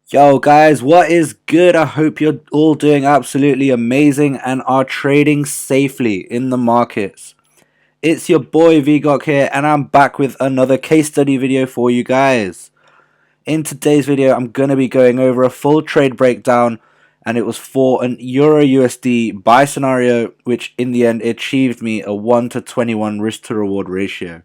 Yo guys, what is good? I hope you're all doing absolutely amazing and are trading safely in the markets. It's your boy VGOK here and I'm back with another case study video for you guys. In today's video I'm going to be going over a full trade breakdown, and it was for an Euro USD buy scenario which in the end achieved me a 1 to 21 risk to reward ratio.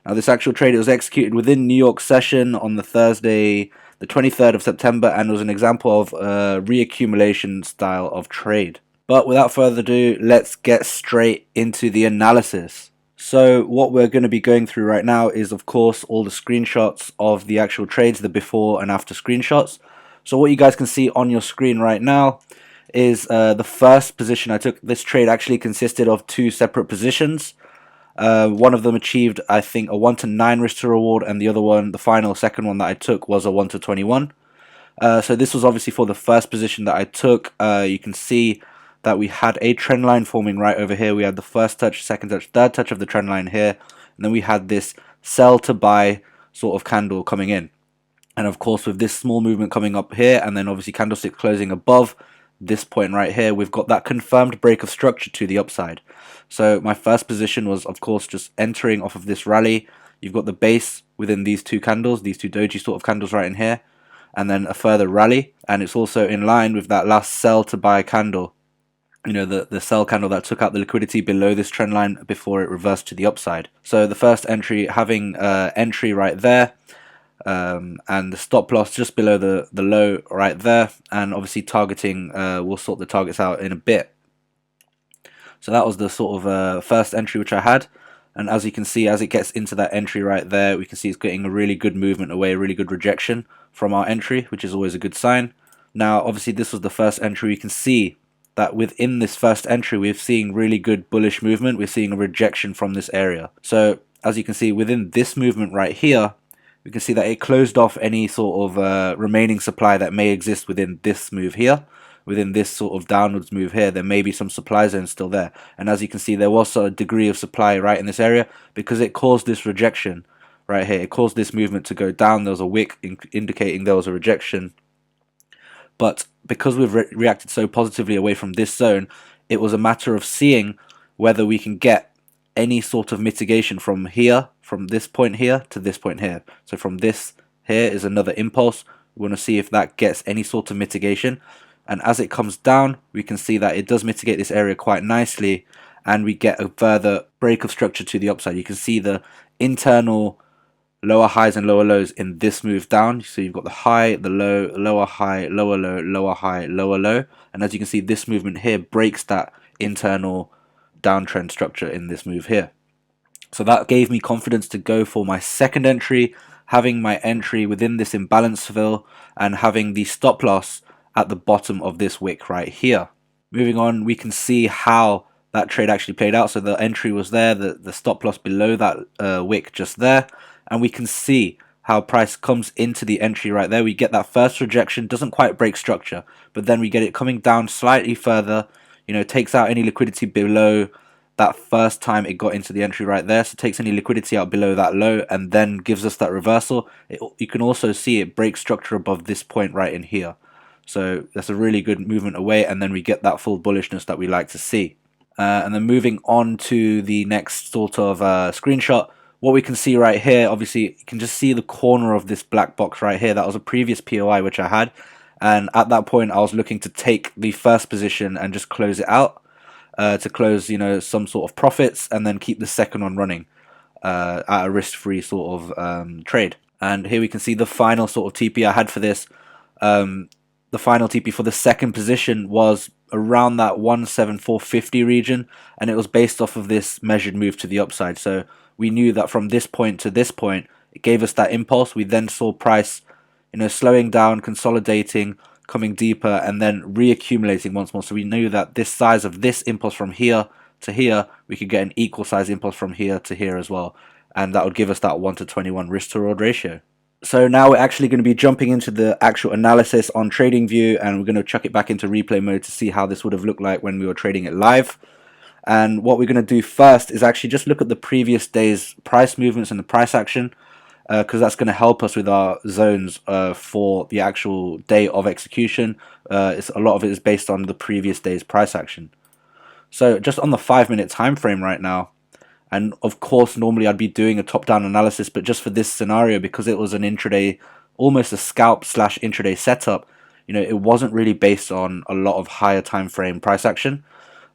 Now this actual trade was executed within New York session on the Thursday the 23rd of September, and was an example of a reaccumulation style of trade. But without further ado, let's get straight into the analysis. So what we're going to be going through right now is of course all the screenshots of the actual trades, the before and after screenshots. So what you guys can see on your screen right now is the first position I took. This trade actually consisted of two separate positions. One of them achieved, I think, a 1 to 9 risk to reward, and the other one, the final second one that I took, was a 1 to 21. So this was obviously for the first position that I took. You can see that we had a trend line forming right over here. We had the first touch, second touch, third touch of the trend line here, and then we had this sell to buy sort of candle coming in. And of course, with this small movement coming up here, and then obviously candlestick closing above this point right here, we've got that confirmed break of structure to the upside. So my first position was of course just entering off of this rally. You've got the base within these two candles, these two doji sort of candles right in here, and then a further rally, and it's also in line with that last sell to buy candle, you know, the sell candle that took out the liquidity below this trend line before it reversed to the upside. So the first entry having entry right there, and the stop loss just below the low right there, and obviously targeting, we'll sort the targets out in a bit. So that was the sort of first entry which I had, and as you can see, as it gets into that entry right there, we can see it's getting a really good movement away, a really good rejection from our entry, which is always a good sign. Now obviously this was the first entry. You can see that within this first entry we're seeing really good bullish movement. We're seeing a rejection from this area. So as you can see within this movement right here, we can see that it closed off any sort of remaining supply that may exist within this move here. Within this sort of downwards move here, there may be some supply zones still there, and as you can see, there was a degree of supply right in this area because it caused this rejection right here. It caused this movement to go down. There was a wick indicating there was a rejection, but because we've reacted so positively away from this zone, it was a matter of seeing whether we can get any sort of mitigation from here, from this point here to this point here. So from this here is another impulse. We want to see if that gets any sort of mitigation. And as it comes down, we can see that it does mitigate this area quite nicely, and we get a further break of structure to the upside. You can see the internal lower highs and lower lows in this move down. So you've got the high, the low, lower high, lower low, lower high, lower low. And as you can see, this movement here breaks that internal downtrend structure in this move here. So that gave me confidence to go for my second entry, having my entry within this imbalance fill and having the stop loss at the bottom of this wick right here. Moving on, we can see how that trade actually played out. So the entry was there, the stop loss below that wick just there, and we can see how price comes into the entry right there. We get that first rejection, doesn't quite break structure, but then we get it coming down slightly further, you know, takes out any liquidity below that first time it got into the entry right there, so takes any liquidity out below that low and then gives us that reversal. You can also see it breaks structure above this point right in here. So that's a really good movement away, and then we get that full bullishness that we like to see. And then moving on to the next sort of screenshot, what we can see right here, obviously you can just see the corner of this black box right here. That was a previous POI which I had, and at that point I was looking to take the first position and just close it out, to close, you know, some sort of profits, and then keep the second one running at a risk-free sort of trade. And here we can see the final sort of TP I had for this. The final TP for the second position was around that 17450 region, and it was based off of this measured move to the upside. So we knew that from this point to this point, it gave us that impulse. We then saw price, you know, slowing down, consolidating, coming deeper, and then reaccumulating once more. So we knew that this size of this impulse from here to here, we could get an equal size impulse from here to here as well, and that would give us that 1 to 21 risk to reward ratio. So now we're actually going to be jumping into the actual analysis on TradingView, and we're going to chuck it back into replay mode to see how this would have looked like when we were trading it live. And what we're going to do first is actually just look at the previous day's price movements and the price action. because that's going to help us with our zones for the actual day of execution. A lot of it is based on the previous day's price action. So just on the 5-minute time frame right now, and of course normally I'd be doing a top-down analysis, but just for this scenario, because it was an intraday, almost a scalp slash intraday setup, it wasn't really based on a lot of higher time frame price action.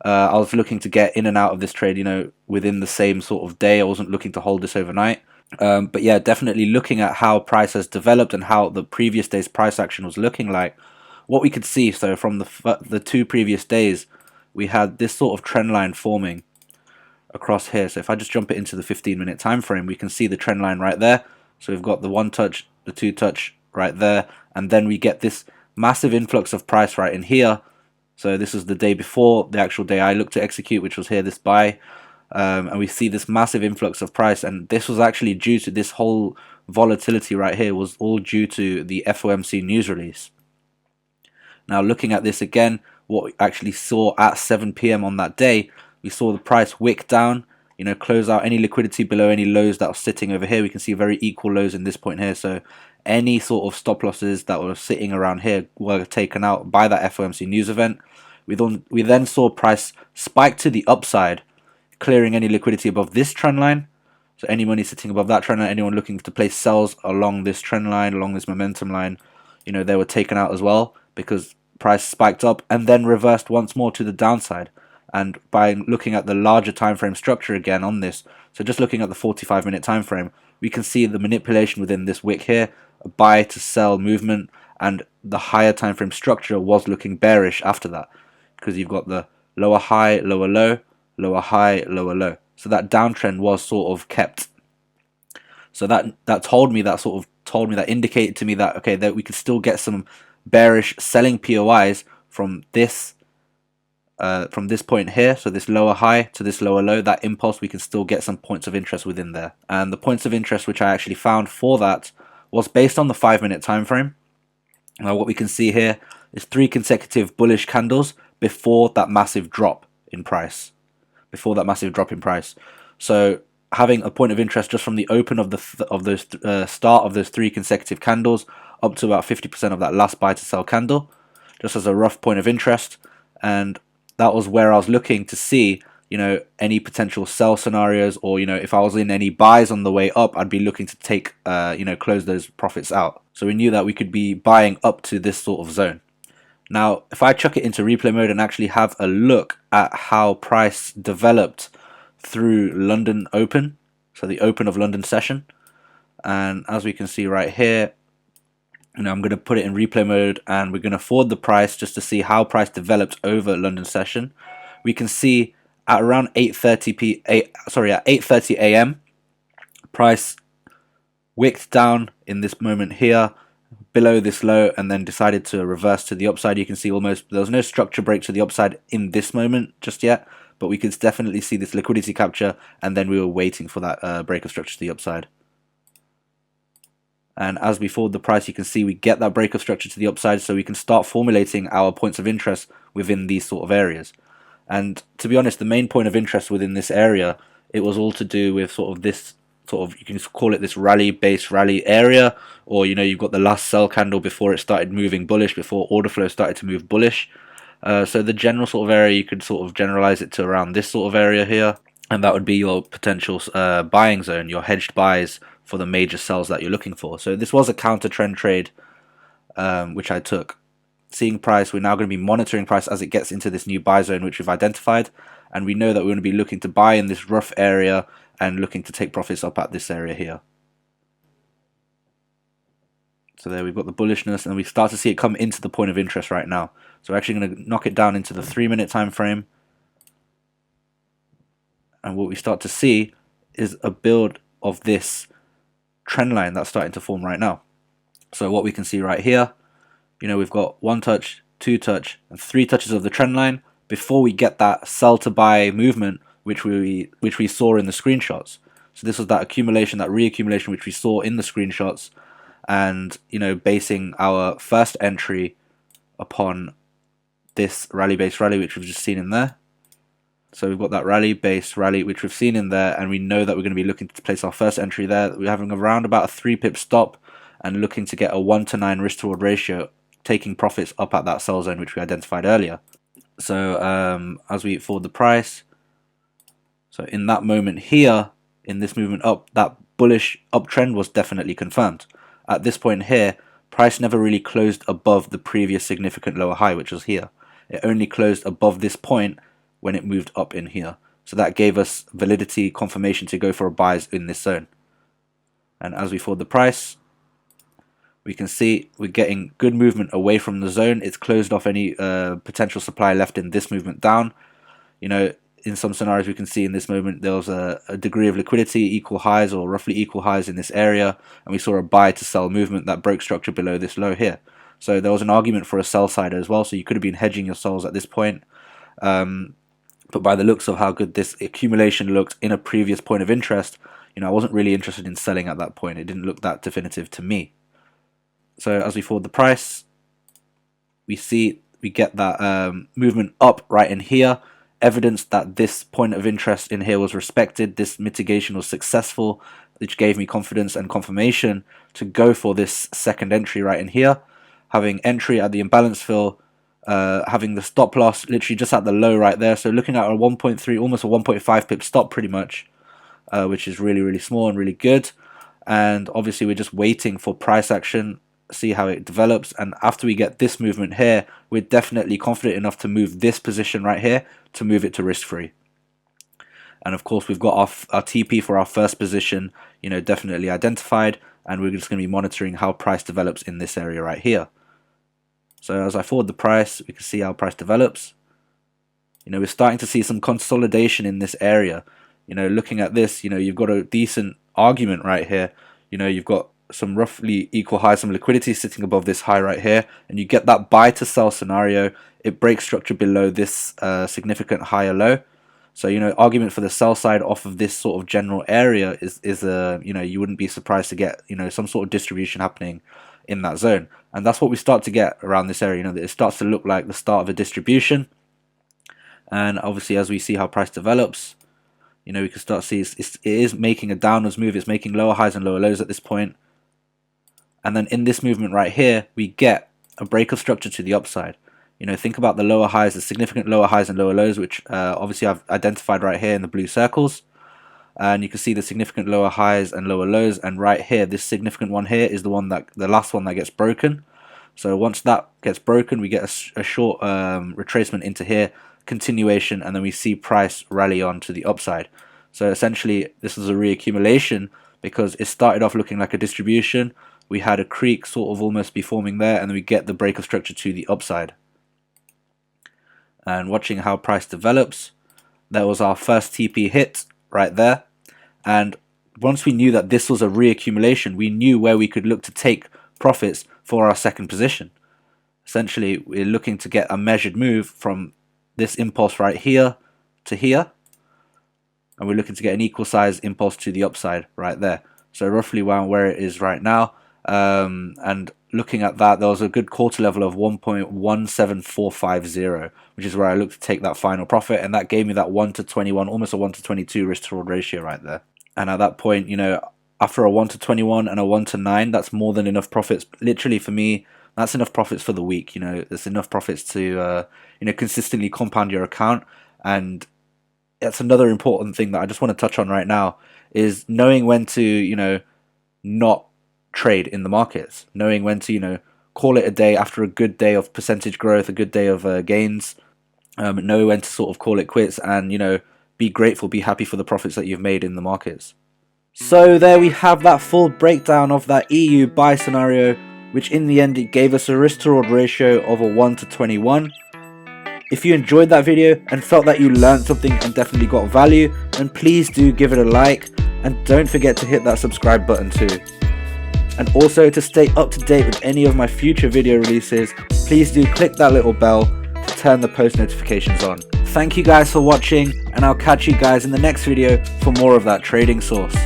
I was looking to get in and out of this trade, within the same sort of day. I wasn't looking to hold this overnight. But yeah, definitely looking at how price has developed and how the previous day's price action was looking like, what we could see, so from the 2 previous days, we had this sort of trend line forming across here. So if I just jump it into the 15-minute time frame, we can see the trend line right there. So we've got the 1 touch, the 2 touch right there, and then we get this massive influx of price right in here. So this is the day before the actual day I looked to execute, which was here, this buy. And we see this massive influx of price, and this was actually due to this whole volatility right here was all due to the FOMC news release. Now looking at this again, what we actually saw at 7 p.m. on that day, we saw the price wick down, close out any liquidity below any lows that were sitting over here. We can see very equal lows in this point here, so any sort of stop losses that were sitting around here were taken out by that FOMC news event. We then saw price spike to the upside, clearing any liquidity above this trend line. So any money sitting above that trend line, anyone looking to place sells along this trend line, along this momentum line, they were taken out as well, because price spiked up and then reversed once more to the downside. And by looking at the larger time frame structure again on this, so just looking at the 45-minute time frame, we can see the manipulation within this wick here, a buy to sell movement, and the higher time frame structure was looking bearish after that, because you've got the lower high, lower low, lower high, lower low. So that downtrend was sort of kept. So that indicated to me that, okay, that we could still get some bearish selling POIs from this point here, so this lower high to this lower low, that impulse, we can still get some points of interest within there. And the points of interest which I actually found for that was based on the 5-minute time frame. Now what we can see here is 3 consecutive bullish candles before that massive drop in price. So having a point of interest just from the open of those start of those 3 consecutive candles up to about 50% of that last buy to sell candle, just as a rough point of interest. And that was where I was looking to see, any potential sell scenarios, or, if I was in any buys on the way up, I'd be looking to take, close those profits out. So we knew that we could be buying up to this sort of zone. Now, if I chuck it into replay mode and actually have a look at how price developed through London Open, so the Open of London session, and as we can see right here, I'm going to put it in replay mode, and we're going to forward the price just to see how price developed over London session. We can see at around 8:30 a.m. price wicked down in this moment here below this low, and then decided to reverse to the upside. You can see almost there was no structure break to the upside in this moment just yet, but we could definitely see this liquidity capture, and then we were waiting for that break of structure to the upside. And as we forward the price, you can see we get that break of structure to the upside, so we can start formulating our points of interest within these sort of areas. And to be honest, the main point of interest within this area, it was all to do with sort of this you can call it this base rally area, or you've got the last sell candle before it started moving bullish, before order flow started to move bullish. So the general sort of area, you could sort of generalize it to around this sort of area here, and that would be your potential buying zone, your hedged buys for the major sells that you're looking for. So this was a counter trend trade, which I took. Seeing price, we're now going to be monitoring price as it gets into this new buy zone which we've identified, and we know that we're going to be looking to buy in this rough area and looking to take profits up at this area here. So there we've got the bullishness, and we start to see it come into the point of interest right now. So we're actually going to knock it down into the 3-minute time frame, and what we start to see is a build of this trend line that's starting to form right now. So what we can see right here, we've got 1 touch, 2 touch, and 3 touches of the trend line before we get that sell to buy movement which we saw in the screenshots. So this was that accumulation, that reaccumulation which we saw in the screenshots, and basing our first entry upon this rally base rally which we've just seen in there. So we've got that rally, base, rally, which we've seen in there, and we know that we're going to be looking to place our first entry there. We're having around about a 3 pip stop and looking to get a 1-to-9 risk to reward ratio, taking profits up at that sell zone which we identified earlier. So as we forward the price, so in that moment here, in this movement up, that bullish uptrend was definitely confirmed. At this point here, price never really closed above the previous significant lower high, which was here. It only closed above this point when it moved up in here. So that gave us validity, confirmation to go for a buys in this zone. And as we forward the price, we can see we're getting good movement away from the zone. It's closed off any potential supply left in this movement down. You know, in some scenarios we can see in this moment there was a degree of liquidity, equal highs or roughly equal highs in this area, and we saw a buy to sell movement that broke structure below this low here. So there was an argument for a sell side as well, so you could have been hedging your sells at this point. But by the looks of how good this accumulation looked in a previous point of interest, you know, I wasn't really interested in selling at that point. It didn't look that definitive to me. So as we forward the price, we get that movement up right in here, evidence that this point of interest in here was respected, this mitigation was successful, which gave me confidence and confirmation to go for this second entry right in here, having entry at the imbalance fill, having the stop loss literally just at the low right there. So looking at a 1.3, almost a 1.5 pip stop pretty much, which is really, really small and really good. And obviously we're just waiting for price action, see how it develops. And after we get this movement here, we're definitely confident enough to move this position right here to move it to risk free. And of course we've got our TP for our first position, you know, definitely identified, and we're just going to be monitoring how price develops in this area right here. So as I forward the price, we can see how price develops. You know, we're starting to see some consolidation in this area. You know, looking at this, you know, you've got a decent argument right here. You know, you've got some roughly equal highs, some liquidity sitting above this high right here, and you get that buy to sell scenario. It breaks structure below this significant higher low. So, you know, argument for the sell side off of this sort of general area is you know, you wouldn't be surprised to get, you know, some sort of distribution happening in that zone. And that's what we start to get around this area. You know, that it starts to look like the start of a distribution. And obviously as we see how price develops, you know, we can start to see it is making a downwards move. It's making lower highs and lower lows at this point. And then in this movement right here, we get a break of structure to the upside. You know, think about the lower highs, the significant lower highs and lower lows, which obviously I've identified right here in the blue circles. And you can see the significant lower highs and lower lows, and right here, this significant one here is the last one that gets broken. So once that gets broken, we get a short retracement into here, continuation, and then we see price rally on to the upside. So essentially, this is a reaccumulation because it started off looking like a distribution. We had a creek sort of almost be forming there, and then we get the break of structure to the upside. And watching how price develops, that was our first TP hit right there. And once we knew that this was a reaccumulation, we knew where we could look to take profits for our second position. Essentially, we're looking to get a measured move from this impulse right here to here, and we're looking to get an equal size impulse to the upside right there. So roughly around where it is right now. And looking at that, there was a good quarter level of 1.17450, which is where I looked to take that final profit, and that gave me that 1 to 21, almost a 1 to 22 risk to reward ratio right there. And at that point, you know, after a 1 to 21 and a 1 to 9, that's more than enough profits. Literally for me, that's enough profits for the week. You know, it's enough profits to you know, consistently compound your account. And that's another important thing that I just want to touch on right now, is knowing when to, you know, not trade in the markets, knowing when to, you know, call it a day after a good day of percentage growth, a good day of gains, know when to sort of call it quits, and, you know, be grateful, be happy for the profits that you've made in the markets. So there we have that full breakdown of that EU buy scenario, which in the end it gave us a risk to reward ratio of a 1 to 21. If you enjoyed that video and felt that you learned something and definitely got value, then please do give it a like, and don't forget to hit that subscribe button too. And also, to stay up to date with any of my future video releases, please do click that little bell to turn the post notifications on. Thank you guys for watching, and I'll catch you guys in the next video for more of that trading source.